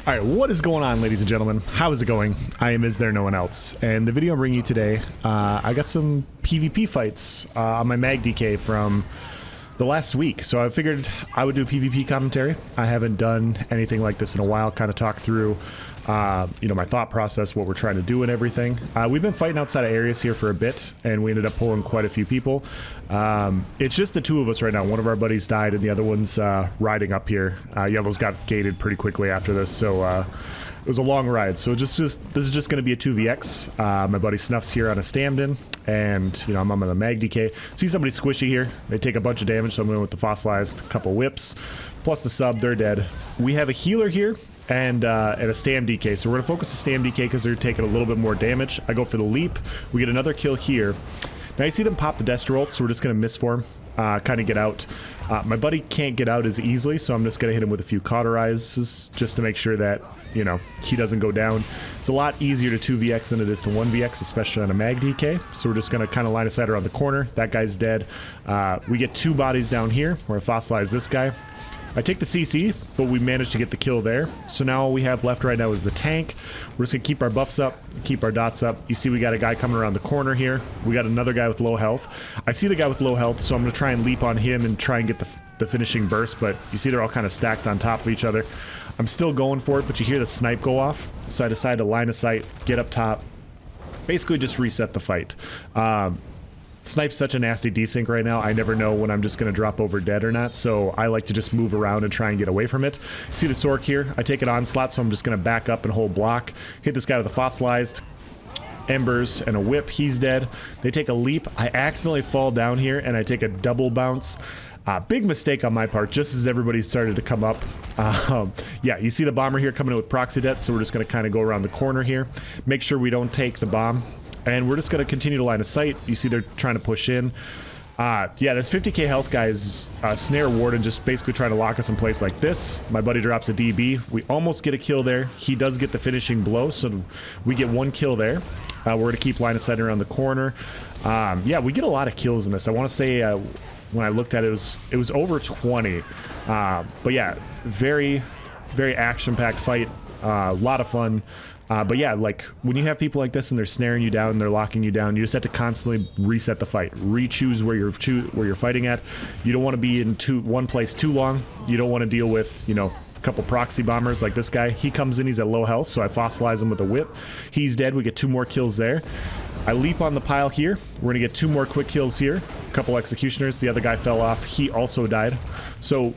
Alright, what is going on, ladies and gentlemen? How is it going? I am Is There No One Else, and the video I'm bringing you today, I got some PvP fights on my Mag DK from the last week, so I figured I would do PvP commentary. I haven't done anything like this in a while, kind of talk through my thought process, what we're trying to do and everything. We've been fighting outside of areas here for a bit, and we ended up pulling quite a few people. It's just the two of us right now. One of our buddies died, and the other one's riding up here. Yellow's got gated pretty quickly after this, so it was a long ride. So this is just going to be a 2vx. My buddy Snuff's here on a stand-in, and I'm on the Mag DK. See somebody squishy here. They take a bunch of damage, so I'm going with the fossilized, couple whips, plus the sub. They're dead. We have a healer here and a Stam DK. So we're going to focus the Stam DK because they're taking a little bit more damage. I go for the leap. We get another kill here. Now you see them pop the Destro ult, so we're just going to misform, kind of get out. My buddy can't get out as easily, so I'm just going to hit him with a few cauterizes just to make sure that, he doesn't go down. It's a lot easier to 2vx than it is to 1vx, especially on a Mag DK. So we're just going to kind of line of sight around the corner. That guy's dead. We get two bodies down here. We're going to fossilize this guy. I take the CC, but we managed to get the kill there. So now all we have left right now is the tank. We're just going to keep our buffs up, keep our dots up. You see we got a guy coming around the corner here. We got another guy with low health. I see the guy with low health, so I'm going to try and leap on him and try and get the finishing burst, but you see they're all kind of stacked on top of each other. I'm still going for it, but you hear the snipe go off, so I decided to line of sight, get up top, basically just reset the fight. Snipe's such a nasty desync right now. I never know when I'm just going to drop over dead or not, so I like to just move around and try and get away from it. See the Sork here? I take an onslaught, so I'm just going to back up and hold block. Hit this guy with a fossilized, embers, and a whip. He's dead. They take a leap. I accidentally fall down here, and I take a double bounce. Big mistake on my part, just as everybody started to come up. Yeah, you see the bomber here coming in with proxy debt, so we're just going to kind of go around the corner here. Make sure we don't take the bomb. And we're just going to continue to line of sight. You see they're trying to push in. Yeah, this 50k health guy is snare warden, just basically trying to lock us in place like this. My buddy drops a DB. We almost get a kill there. He does get the finishing blow, so we get one kill there. We're going to keep line of sight around the corner. Yeah, we get a lot of kills in this. I want to say when I looked at it, it was over 20. But yeah, very, very action-packed fight. A lot of fun. But yeah, like when you have people like this and they're snaring you down and they're locking you down, you just have to constantly reset the fight, re-choose where you're fighting at. You don't want to be in one place too long. You don't want to deal with, a couple proxy bombers like this guy. He comes in, he's at low health, so I fossilize him with a whip. He's dead. We get two more kills there. I leap on the pile here. We're gonna get two more quick kills here. A couple executioners. The other guy fell off. He also died. So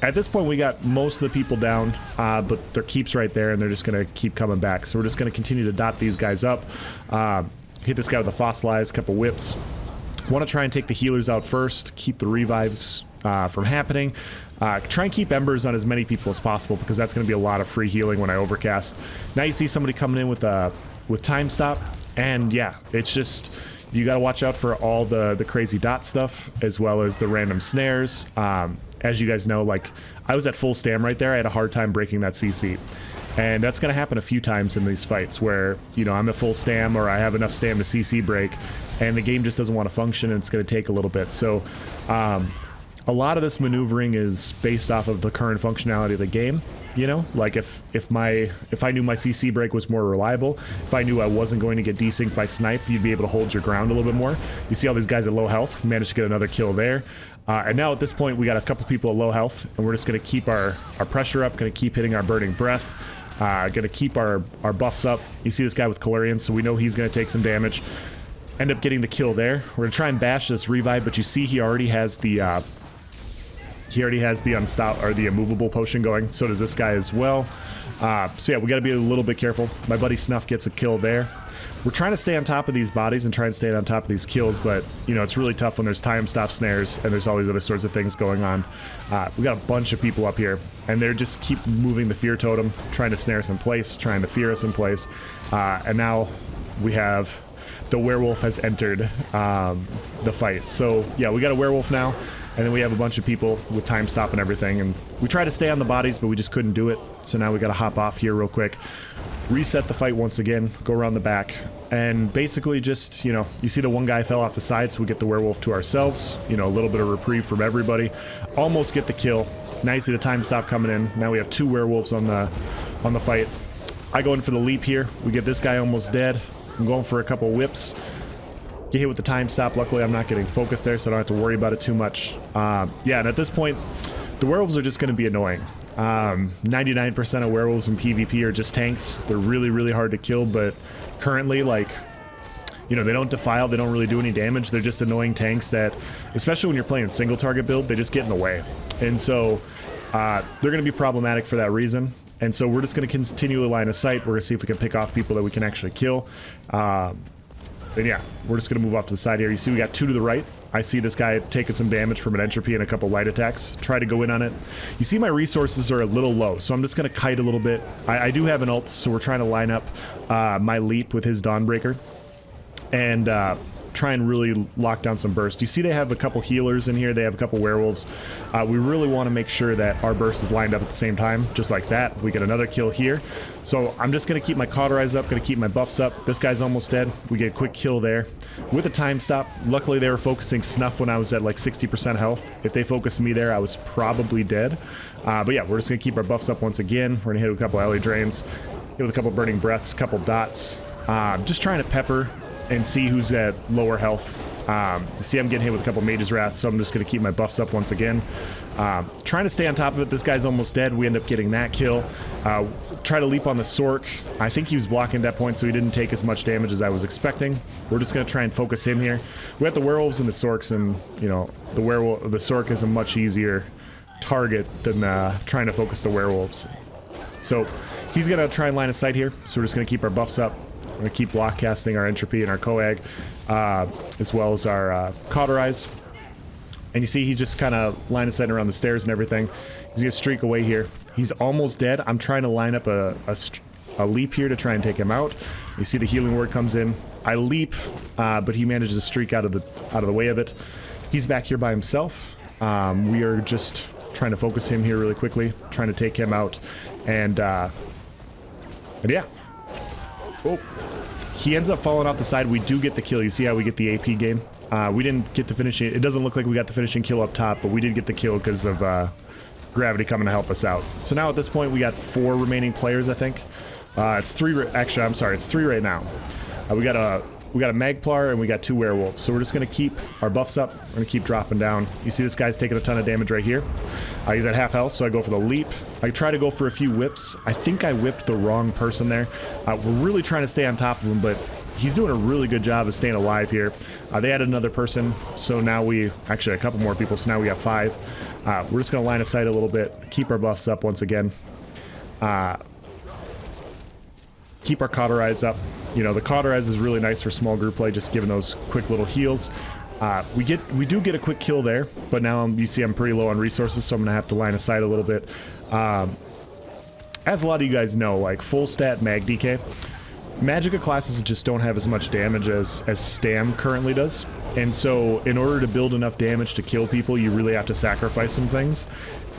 at this point, we got most of the people down, but their keep's right there, and they're just going to keep coming back. So we're just going to continue to dot these guys up. Hit this guy with a fossilized, couple whips. Want to try and take the healers out first, keep the revives from happening. Try and keep embers on as many people as possible, because that's going to be a lot of free healing when I overcast. Now you see somebody coming in with time stop, and yeah, it's just... You got to watch out for all the crazy dot stuff, as well as the random snares. As you guys know, like, I was at full stam right there. I had a hard time breaking that CC. And that's going to happen a few times in these fights where, I'm at full stam or I have enough stam to CC break, and the game just doesn't want to function, and it's going to take a little bit. So, a lot of this maneuvering is based off of the current functionality of the game. Like if I knew my CC break was more reliable, if I knew I wasn't going to get desynced by snipe, you'd be able to hold your ground a little bit more. You see all these guys at low health, managed to get another kill there. And now at this point, we got a couple people at low health, and we're just going to keep our pressure up, going to keep hitting our burning breath, going to keep our buffs up. You see this guy with Calurian, so we know he's going to take some damage. End up getting the kill there. We're going to try and bash this revive, but you see he already has the unstop or the immovable potion going. So does this guy as well. So yeah, we got to be a little bit careful. My buddy Snuff gets a kill there. We're trying to stay on top of these bodies and try and stay on top of these kills, but it's really tough when there's time stop snares and there's all these other sorts of things going on. We got a bunch of people up here, and they're just keep moving the fear totem, trying to snare us in place, trying to fear us in place. And now we have the werewolf has entered the fight. So yeah, we got a werewolf now. And then we have a bunch of people with time stop and everything, and we tried to stay on the bodies, but we just couldn't do it. So now we got to hop off here real quick, reset the fight once again, go around the back, and basically just, you see the one guy fell off the side, so we get the werewolf to ourselves. A little bit of reprieve from everybody. Almost get the kill. Now you see the time stop coming in. Now we have two werewolves on the on the fight. I go in for the leap here. We get this guy almost dead. I'm going for a couple whips. Get hit with the time stop. Luckily, I'm not getting focused there, so I don't have to worry about it too much. Yeah, and at this point, the werewolves are just going to be annoying. 99% of werewolves in PvP are just tanks. They're really, really hard to kill, but currently, like, you know, they don't defile, they don't really do any damage. They're just annoying tanks that, especially when you're playing single target build, they just get in the way. And so, they're going to be problematic for that reason. And so we're just going to continually line of sight. We're going to see if we can pick off people that we can actually kill. And yeah, we're just going to move off to the side here. You see we got 2 to the right. I see this guy taking some damage from an entropy and a couple light attacks. Try to go in on it. You see my resources are a little low, so I'm just going to kite a little bit. I do have an ult, so we're trying to line up my leap with his Dawnbreaker. And try and really lock down some burst. You see they have a couple healers in here. They have a couple werewolves. We really want to make sure that our burst is lined up at the same time, just like that. We get another kill here. So I'm just going to keep my cauterize up, going to keep my buffs up. This guy's almost dead. We get a quick kill there with a time stop. Luckily, they were focusing Snuff when I was at like 60% health. If they focused me there, I was probably dead. But yeah, we're just going to keep our buffs up once again. We're going to hit with a couple alley drains, hit with a couple burning breaths, couple dots. Just trying to pepper and see who's at lower health. See, I'm getting hit with a couple Mage's Wrath, so I'm just going to keep my buffs up once again. Trying to stay on top of it. This guy's almost dead. We end up getting that kill. Try to leap on the Sork. I think he was blocking at that point, so he didn't take as much damage as I was expecting. We're just going to try and focus him here. We have the werewolves and the Sorks, and, you know, the Sork is a much easier target than trying to focus the werewolves. So he's going to try and line of sight here, so we're just going to keep our buffs up. We're going to keep block casting our entropy and our coag, as well as our cauterize. And you see he's just kind of line of sight around the stairs and everything. He's going to streak away here. He's almost dead. I'm trying to line up a leap here to try and take him out. You see the healing word comes in. I leap, but he manages to streak out of the way of it. He's back here by himself. We are just trying to focus him here really quickly, trying to take him out. And yeah. Oh, he ends up falling off the side. We do get the kill. You see how we get the AP game? We didn't get the finishing. It doesn't look like we got the finishing kill up top, but we did get the kill because of gravity coming to help us out. So now at this point, we got 4 remaining players, I think. It's 3. Actually, I'm sorry. It's 3 right now. We got a Magplar and we got 2 werewolves. So we're just going to keep our buffs up. We're going to keep dropping down. You see this guy's taking a ton of damage right here. He's at half health, so I go for the leap. I try to go for a few whips. I think I whipped the wrong person there. We're really trying to stay on top of him, but he's doing a really good job of staying alive here. They added another person, so now actually a couple more people, so now we have 5. We're just going to line of sight a little bit, keep our buffs up once again. Keep our cauterize up. You know, the cauterize is really nice for small group play, just giving those quick little heals. We do get a quick kill there, but now you see I'm pretty low on resources, so I'm gonna have to line of sight a little bit. As a lot of you guys know, like full stat mag DK, Magicka classes just don't have as much damage as Stam currently does, and so in order to build enough damage to kill people, you really have to sacrifice some things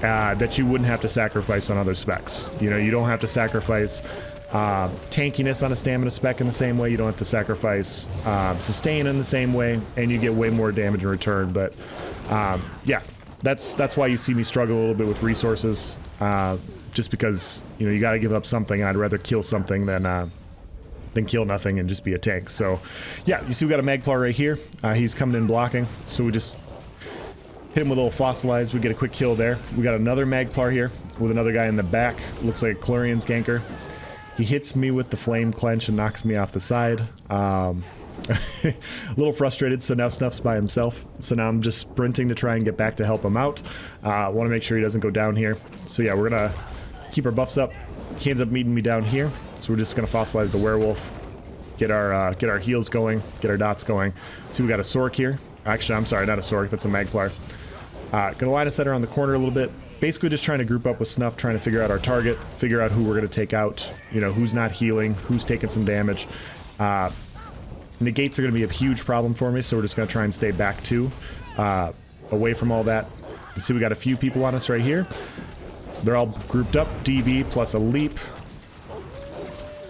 that you wouldn't have to sacrifice on other specs. You know, you don't have to sacrifice tankiness on a stamina spec in the same way. You don't have to sacrifice sustain in the same way, and you get way more damage in return. But yeah, that's why you see me struggle a little bit with resources, just because, you know, you got to give up something. I'd rather kill something than kill nothing and just be a tank. So yeah, you see we got a Magplar right here. He's coming in blocking, so we just hit him with a little fossilize. We get a quick kill there. We got another Magplar here with another guy in the back. Looks like a Clarion Skanker. He hits me with the Flame Clench and knocks me off the side. A little frustrated, so now Snuff's by himself. So now I'm just sprinting to try and get back to help him out. Want to make sure he doesn't go down here. So yeah, we're going to keep our buffs up. He ends up meeting me down here. So we're just going to fossilize the werewolf. Get our heals going. Get our dots going. See, we got a Sork here. Actually, I'm sorry, not a Sork. That's a Magplar. Gonna line of sight around the corner a little bit. Basically just trying to group up with Snuff, trying to figure out our target, figure out who we're going to take out, you know, who's not healing, who's taking some damage. Negates are going to be a huge problem for me, so we're just going to try and stay back too, away from all that. You see we got a few people on us right here. They're all grouped up, DB plus a leap.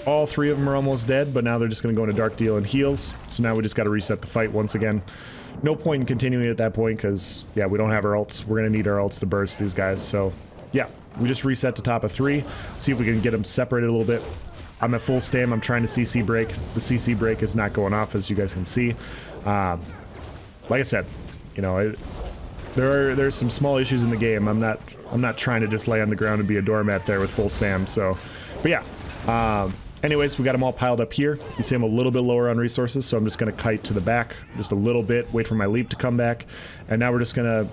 All 3 of them are almost dead, but now they're just going to go into Dark Deal and heals. So now we just got to reset the fight once again. No point in continuing at that point because, yeah, we don't have our ults. We're going to need our ults to burst these guys. So, yeah, we just reset to top of 3. See if we can get them separated a little bit. I'm at full stam. I'm trying to CC break. The CC break is not going off, as you guys can see. Like I said, you know, there's some small issues in the game. I'm not trying to just lay on the ground and be a doormat there with full stam. So, but yeah. Anyways, we got them all piled up here. You see I'm a little bit lower on resources, so I'm just going to kite to the back just a little bit, wait for my leap to come back, and now we're just going to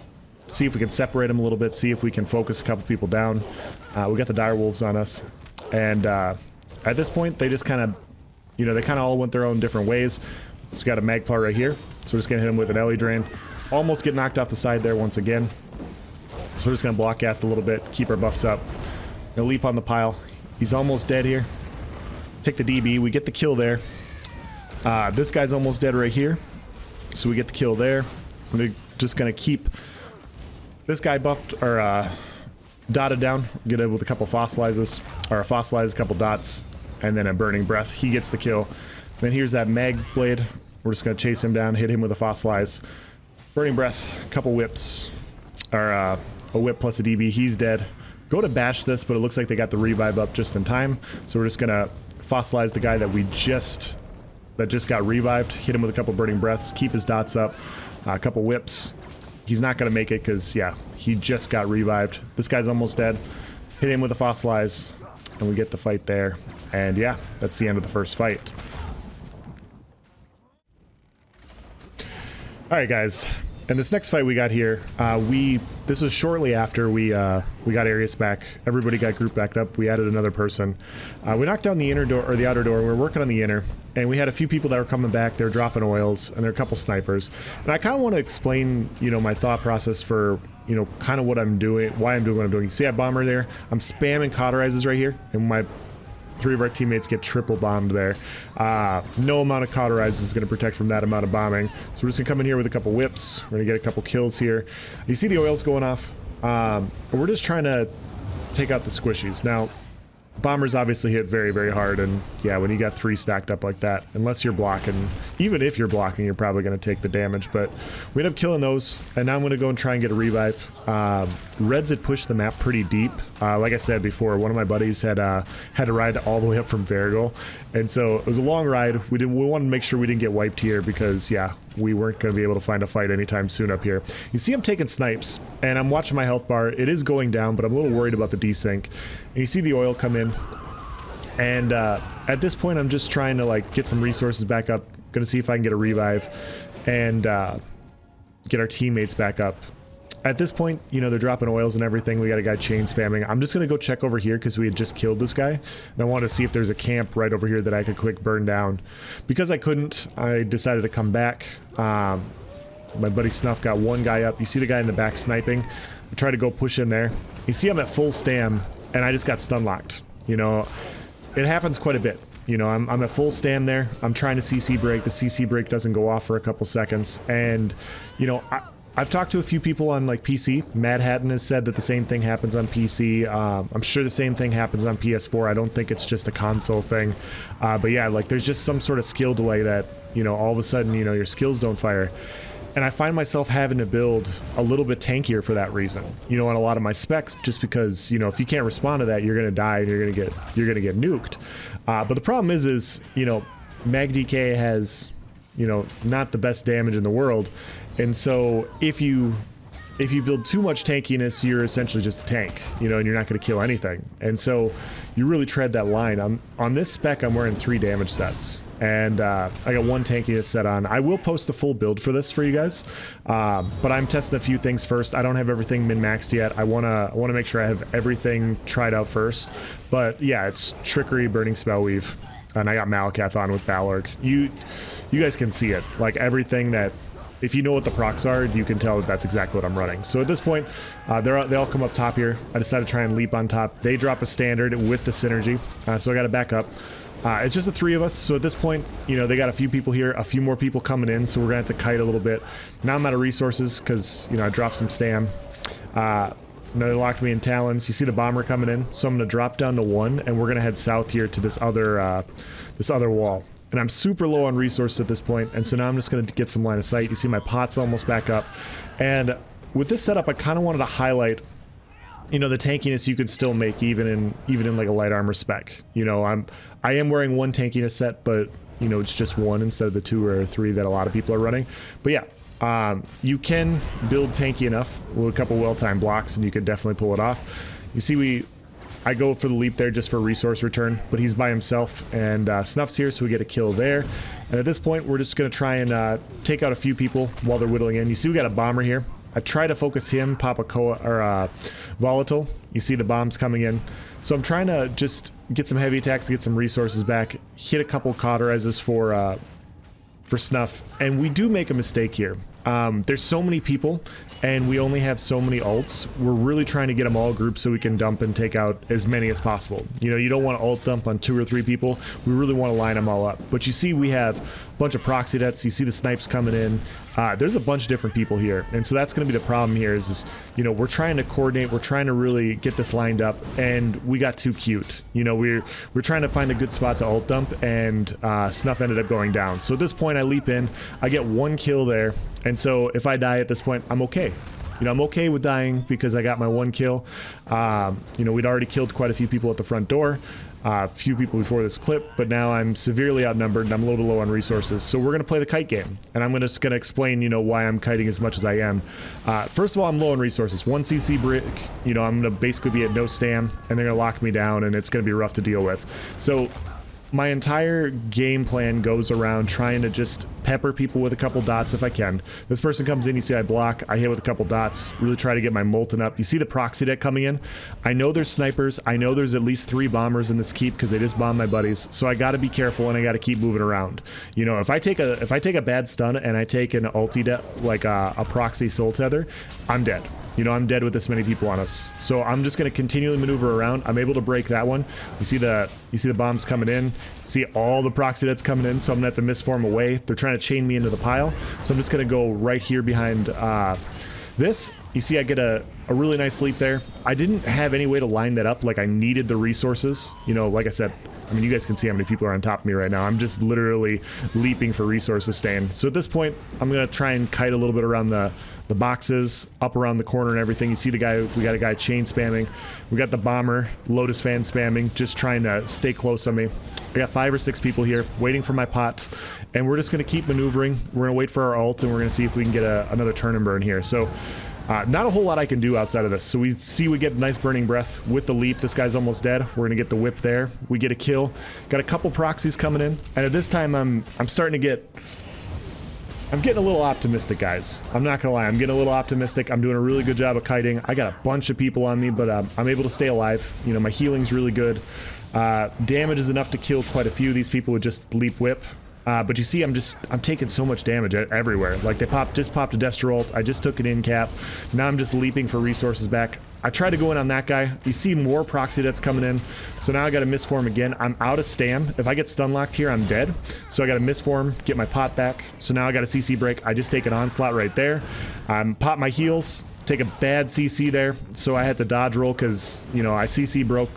see if we can separate them a little bit, see if we can focus a couple people down. We got the dire wolves on us, and at this point, they just kind of, you know, they kind of all went their own different ways. So we got a magplar right here, so we're just going to hit him with an Ellie Drain. Almost get knocked off the side there once again. So we're just going to block cast a little bit, keep our buffs up. Gonna leap on the pile. He's almost dead here. Take the DB, we get the kill there. This guy's almost dead right here, so we get the kill there. We're just gonna keep this guy buffed or dotted down. Get it with a couple fossilizes, or a fossilize, a couple dots, and then a burning breath. He gets the kill. Then here's that mag blade. We're just gonna chase him down, hit him with a fossilize, burning breath, a couple whips, or a whip plus a DB. He's dead. Go to bash this, but it looks like they got the revive up just in time. So we're just gonna fossilize the guy that just got revived, hit him with a couple burning breaths, keep his dots up, a couple whips. He's not going to make it because, yeah, he just got revived. This guy's almost dead. Hit him with a fossilize, and we get the fight there. And yeah, that's the end of the first fight. Alright guys, and this next fight we got here, this was shortly after we got Arius back. Everybody got grouped back up. We added another person. We knocked down the inner door, or the outer door. We were working on the inner, and we had a few people that were coming back. They were dropping oils, and there were a couple snipers. And I kind of want to explain, you know, my thought process for, you know, kind of what I'm doing, why I'm doing what I'm doing. You see that bomber there? I'm spamming cauterizes right here, and my 3 of our teammates get triple bombed there. No amount of cauterizes is going to protect from that amount of bombing. So we're just going to come in here with a couple whips. We're going to get a couple kills here. You see the oils going off. We're just trying to take out the squishies. Now, bombers obviously hit very, very hard. And yeah, when you got 3 stacked up like that, unless you're blocking, even if you're blocking, you're probably going to take the damage. But we end up killing those. And now I'm going to go and try and get a revive. Reds had pushed the map pretty deep. Like I said before, one of my buddies had to ride all the way up from Varigol, and so it was a long ride. We wanted to make sure we didn't get wiped here because, yeah, we weren't going to be able to find a fight anytime soon up here. You see I'm taking snipes, and I'm watching my health bar. It is going down, but I'm a little worried about the desync. And you see the oil come in, and at this point I'm just trying to like get some resources back up. Gonna see if I can get a revive and get our teammates back up. At this point, you know, they're dropping oils and everything. We got a guy chain spamming. I'm just going to go check over here because we had just killed this guy. And I wanted to see if there's a camp right over here that I could quick burn down. Because I couldn't, I decided to come back. My buddy Snuff got one guy up. You see the guy in the back sniping. I tried to go push in there. You see I'm at full stam, and I just got stun locked. You know, it happens quite a bit. You know, I'm at full stam there. I'm trying to CC break. The CC break doesn't go off for a couple seconds. And, you know, I've talked to a few people on like PC. Mad Hatton has said that the same thing happens on PC. I'm sure the same thing happens on PS4. I don't think it's just a console thing. But yeah, like there's just some sort of skill delay that, you know, all of a sudden, you know, your skills don't fire. And I find myself having to build a little bit tankier for that reason. You know, on a lot of my specs, just because, you know, if you can't respond to that, you're gonna die and you're gonna get nuked. But the problem is, you know, MagDK has, you know, not the best damage in the world. And so if you build too much tankiness, you're essentially just a tank, you know, and you're not going to kill anything. And so you really tread that line. On this spec, I'm wearing 3 damage sets, and I got 1 tankiness set on. I will post the full build for this for you guys, but I'm testing a few things first. I don't have everything min-maxed yet. I wanna make sure I have everything tried out first. But yeah, it's Trickery, Burning Spell Weave, and I got Malakath on with Balorg. You guys can see it, like everything that. If you know what the procs are, you can tell that that's exactly what I'm running. So at this point, they all come up top here. I decided to try and leap on top. They drop a standard with the synergy, so I got to back up. It's just the 3 of us, so at this point, you know, they got a few people here, a few more people coming in, so we're going to have to kite a little bit. Now I'm out of resources because, you know, I dropped some stam. No, they locked me in talons. You see the bomber coming in, so I'm going to drop down to 1, and we're going to head south here to this other wall. And I'm super low on resources at this point, and so now I'm just going to get some line of sight. You see my pot's almost back up. And with this setup, I kind of wanted to highlight you know, the tankiness you can still make even in like a light armor spec. You know, I am wearing one tankiness set, but you know, it's just one instead of the 2 or 3 that a lot of people are running. But yeah, you can build tanky enough with a couple well-timed blocks and you can definitely pull it off. You see, I go for the leap there just for resource return, but he's by himself, and Snuff's here, so we get a kill there. And at this point, we're just going to try and take out a few people while they're whittling in. You see we got a bomber here. I try to focus him, pop a volatile. You see the bombs coming in. So I'm trying to just get some heavy attacks to get some resources back, hit a couple cauterizes for Snuff, and we do make a mistake here. There's so many people, and we only have so many ults. We're really trying to get them all grouped so we can dump and take out as many as possible. You know, you don't want to ult dump on 2 or 3 people. We really want to line them all up. But you see we have a bunch of proxy debts. You see the snipes coming in. There's a bunch of different people here. And so that's going to be the problem here is, you know, we're trying to coordinate. We're trying to really get this lined up, and we got too cute. You know, we're trying to find a good spot to ult dump, and Snuff ended up going down. So at this point, I leap in. I get 1 kill there. And so if I die at this point, I'm okay. You know, I'm okay with dying because I got my 1 kill. You know, we'd already killed quite a few people at the front door, a few people before this clip, but now I'm severely outnumbered and I'm low to low on resources. So we're going to play the kite game, and I'm just going to explain, you know, why I'm kiting as much as I am. First of all, I'm low on resources. 1 CC brick, you know, I'm going to basically be at no stam, and they're going to lock me down, and it's going to be rough to deal with. So my entire game plan goes around trying to just pepper people with a couple dots if I can. This person comes in, you see I block, I hit with a couple dots, really try to get my molten up. You see the proxy deck coming in. I know there's snipers. I know there's at least 3 bombers in this keep because they just bombed my buddies. So I got to be careful, and I got to keep moving around. You know, if I take a bad stun and I take an ulti like a proxy soul tether, I'm dead. You know, I'm dead with this many people on us. So I'm just going to continually maneuver around. I'm able to break that one. You see the bombs coming in. See all the proxy deads coming in, so I'm going to have to misform away. They're trying to chain me into the pile. So I'm just going to go right here behind this. You see I get a really nice leap there. I didn't have any way to line that up. Like, I needed the resources. You know, like I said, I mean, you guys can see how many people are on top of me right now. I'm just literally leaping for resources staying. So at this point, I'm going to try and kite a little bit around the boxes, up around the corner and everything. You see the guy, we got a guy chain spamming. We got the bomber, Lotus fan spamming, just trying to stay close on me. I got 5 or 6 people here waiting for my pot, and we're just going to keep maneuvering. We're going to wait for our ult, and we're going to see if we can get another turn and burn here. So not a whole lot I can do outside of this. So we get a nice burning breath with the leap. This guy's almost dead. We're going to get the whip there. We get a kill. Got a couple proxies coming in, and at this time I'm starting to get... I'm getting a little optimistic, guys. I'm not gonna lie, I'm getting a little optimistic. I'm doing a really good job of kiting. I got a bunch of people on me, but I'm able to stay alive. You know, my healing's really good. Damage is enough to kill quite a few of these people with just leap whip. But you see, I'm taking so much damage everywhere. Like, they just popped a Destro ult. I just took an in cap. Now I'm just leaping for resources back. I tried to go in on that guy. You see more proxy debts coming in. So now I got to misform again. I'm out of stam. If I get stun locked here, I'm dead. So I got to misform, get my pot back. So now I got a CC break. I just take an onslaught right there. Pop my heals, take a bad CC there. So I had to dodge roll because, you know, I CC broke.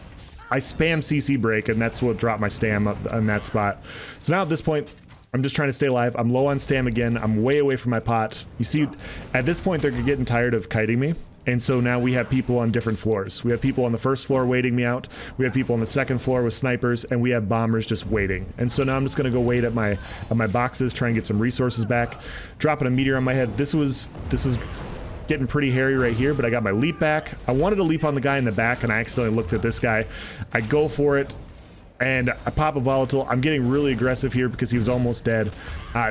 I spam CC break, and that's what dropped my stam on that spot. So now at this point, I'm just trying to stay alive. I'm low on stam again. I'm way away from my pot. You see, at this point, they're getting tired of kiting me. And so now we have people on different floors. We have people on the first floor waiting me out. We have people on the second floor with snipers, and we have bombers just waiting. And so now I'm just going to go wait at my boxes, try and get some resources back. Dropping a meteor on my head. This was getting pretty hairy right here, but I got my leap back. I wanted to leap on the guy in the back, and I accidentally looked at this guy. I go for it, and I pop a volatile. I'm getting really aggressive here because he was almost dead.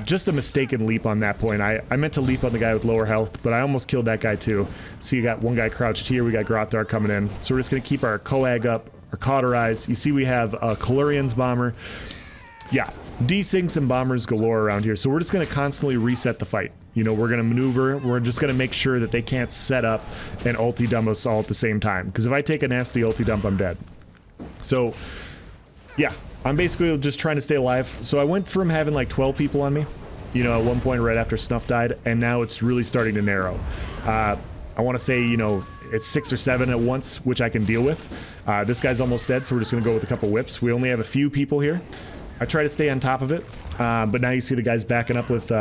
Just a mistaken leap on that point. I meant to leap on the guy with lower health, but I almost killed that guy too. See, you got one guy crouched here. We got Grothdar coming in. So we're just going to keep our coag up, our cauterize. You see we have a Kalurian's bomber. Yeah, desyncs and bombers galore around here. So we're just going to constantly reset the fight. You know, we're going to maneuver. We're just going to make sure that they can't set up and ulti dump us all at the same time. Because if I take a nasty ulti dump, I'm dead. So... yeah, I'm basically just trying to stay alive. So I went from having like 12 people on me, you know, at one point right after Snuff died, and now it's really starting to narrow. I want to say, you know, it's 6 or 7 at once, which I can deal with. This guy's almost dead, so we're just going to go with a couple whips. We only have a few people here. I try to stay on top of it, but now you see the guys backing up with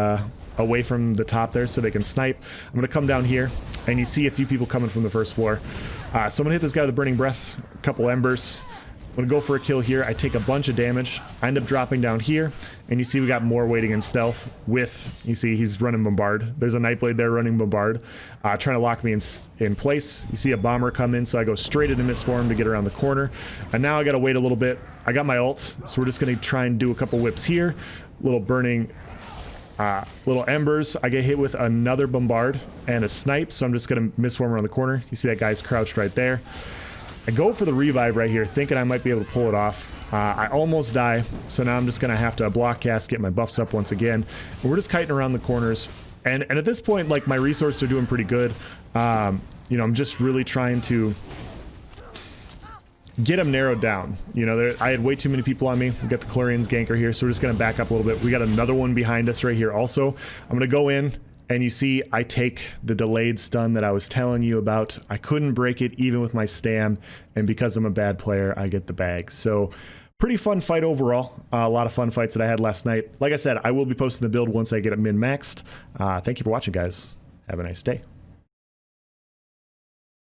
away from the top there so they can snipe. I'm going to come down here, and you see a few people coming from the first floor. So I'm going to hit this guy with a burning breath, a couple embers. I'm going to go for a kill here. I take a bunch of damage. I end up dropping down here, and you see we got more waiting in stealth with, you see he's running bombard. There's a nightblade there running bombard, trying to lock me in place. You see a bomber come in, so I go straight into misform to get around the corner. And now I got to wait a little bit. I got my ult, so we're just going to try and do a couple whips here. Little burning, little embers. I get hit with another bombard and a snipe, so I'm just going to misform around the corner. You see that guy's crouched right there. I go for the revive right here, thinking I might be able to pull it off. I almost die, so now I'm just going to have to block cast, get my buffs up once again. And we're just kiting around the corners. And at this point, like, my resources are doing pretty good. You know, I'm just really trying to get them narrowed down. You know, I had way too many people on me. We got the Clarions ganker here, so we're just going to back up a little bit. We got another one behind us right here also. I'm going to go in. And you see, I take the delayed stun that I was telling you about. I couldn't break it even with my stam, and because I'm a bad player, I get the bag. So, pretty fun fight overall. A lot of fun fights that I had last night. Like I said, I will be posting the build once I get it min-maxed. Thank you for watching, guys. Have a nice day.